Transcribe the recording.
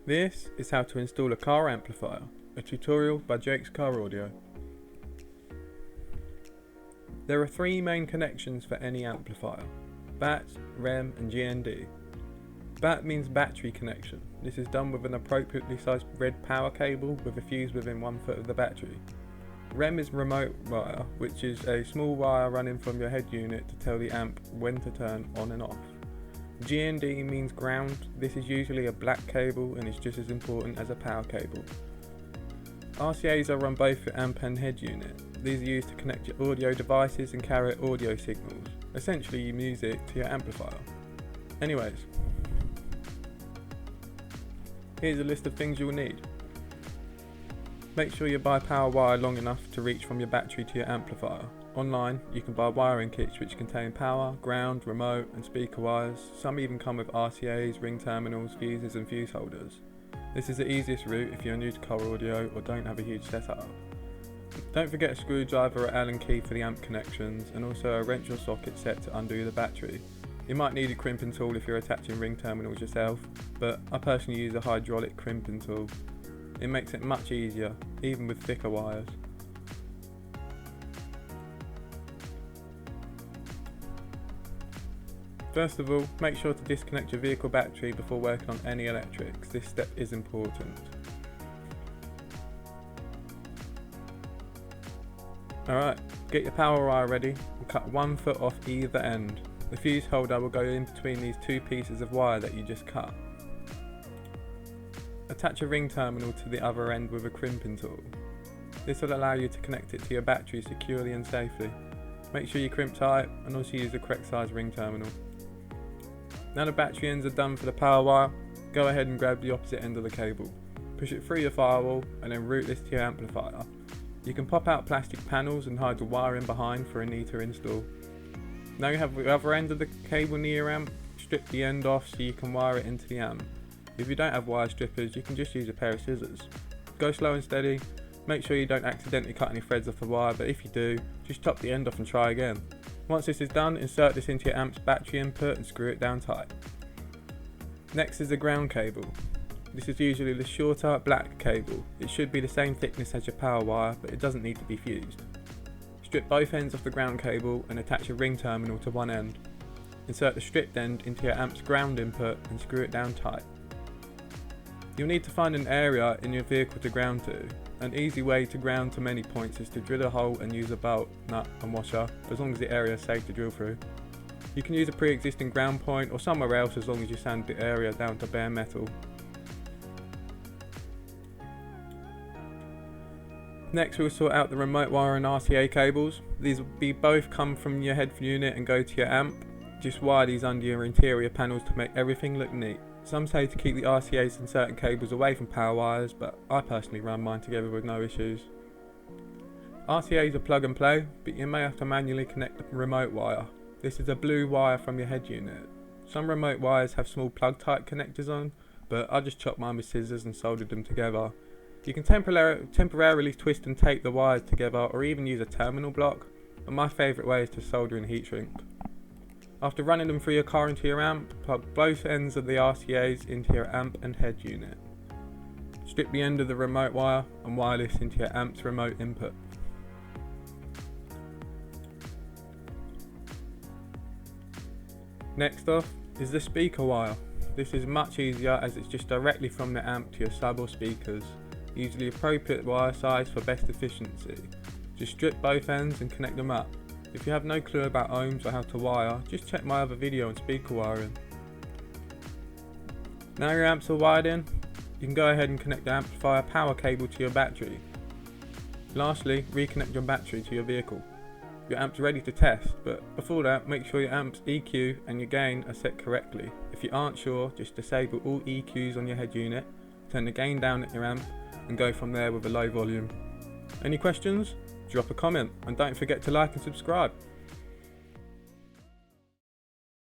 This is how to install a car amplifier, a tutorial by Jake's Car Audio. There are three main connections for any amplifier: BATT, REM and GND. BATT means battery connection. This is done with an appropriately sized red power cable with a fuse within 1 foot of the battery. REM is remote wire, which is a small wire running from your head unit to tell the amp when to turn on and off. GND means ground. This is usually a black cable and is just as important as a power cable. RCAs are on both your amp and head unit. These are used to connect your audio devices and carry audio signals, essentially your music, to your amplifier. Anyways, here's a list of things you'll need. Make sure you buy power wire long enough to reach from your battery to your amplifier. Online, you can buy wiring kits which contain power, ground, remote and speaker wires. Some even come with RCAs, ring terminals, fuses and fuse holders. This is the easiest route if you're new to car audio or don't have a huge setup. Don't forget a screwdriver or Allen key for the amp connections, and also a wrench or socket set to undo the battery. You might need a crimping tool if you're attaching ring terminals yourself, but I personally use a hydraulic crimping tool. It makes it much easier, even with thicker wires. First of all, make sure to disconnect your vehicle battery before working on any electrics. This step is important. Alright, get your power wire ready and cut 1 foot off either end. The fuse holder will go in between these two pieces of wire that you just cut. Attach a ring terminal to the other end with a crimping tool. This will allow you to connect it to your battery securely and safely. Make sure you crimp tight and also use the correct size ring terminal. Now the battery ends are done for the power wire, go ahead and grab the opposite end of the cable. Push it through your firewall and then route this to your amplifier. You can pop out plastic panels and hide the wire in behind for a neater install. Now you have the other end of the cable near your amp, strip the end off so you can wire it into the amp. If you don't have wire strippers, you can just use a pair of scissors. Go slow and steady, make sure you don't accidentally cut any threads off the wire, but if you do, just chop the end off and try again. Once this is done, insert this into your amp's battery input and screw it down tight. Next is the ground cable. This is usually the shorter black cable. It should be the same thickness as your power wire, but it doesn't need to be fused. Strip both ends of the ground cable and attach a ring terminal to one end. Insert the stripped end into your amp's ground input and screw it down tight. You'll need to find an area in your vehicle to ground to. An easy way to ground to many points is to drill a hole and use a bolt, nut and washer, as long as the area is safe to drill through. You can use a pre-existing ground point or somewhere else as long as you sand the area down to bare metal. Next we'll sort out the remote wire and RCA cables. These will both come from your head unit and go to your amp. Just wire these under your interior panels to make everything look neat. Some say to keep the RCAs and certain cables away from power wires, but I personally run mine together with no issues. RCAs are plug and play, but you may have to manually connect the remote wire. This is a blue wire from your head unit. Some remote wires have small plug type connectors on, but I just chopped mine with scissors and soldered them together. You can temporarily twist and tape the wires together or even use a terminal block, but my favourite way is to solder in heat shrink. After running them through your car into your amp, plug both ends of the RCAs into your amp and head unit. Strip the end of the remote wire and wire this into your amp's remote input. Next off is the speaker wire. This is much easier as it's just directly from the amp to your sub or speakers. Use the appropriate wire size for best efficiency. Just strip both ends and connect them up. If you have no clue about ohms or how to wire, just check my other video on speaker wiring. Now your amps are wired in, you can go ahead and connect the amplifier power cable to your battery. Lastly, reconnect your battery to your vehicle. Your amp's ready to test, but before that, make sure your amp's EQ and your gain are set correctly. If you aren't sure, just disable all EQs on your head unit, turn the gain down at your amp, and go from there with a low volume. Any questions? Drop a comment and don't forget to like and subscribe.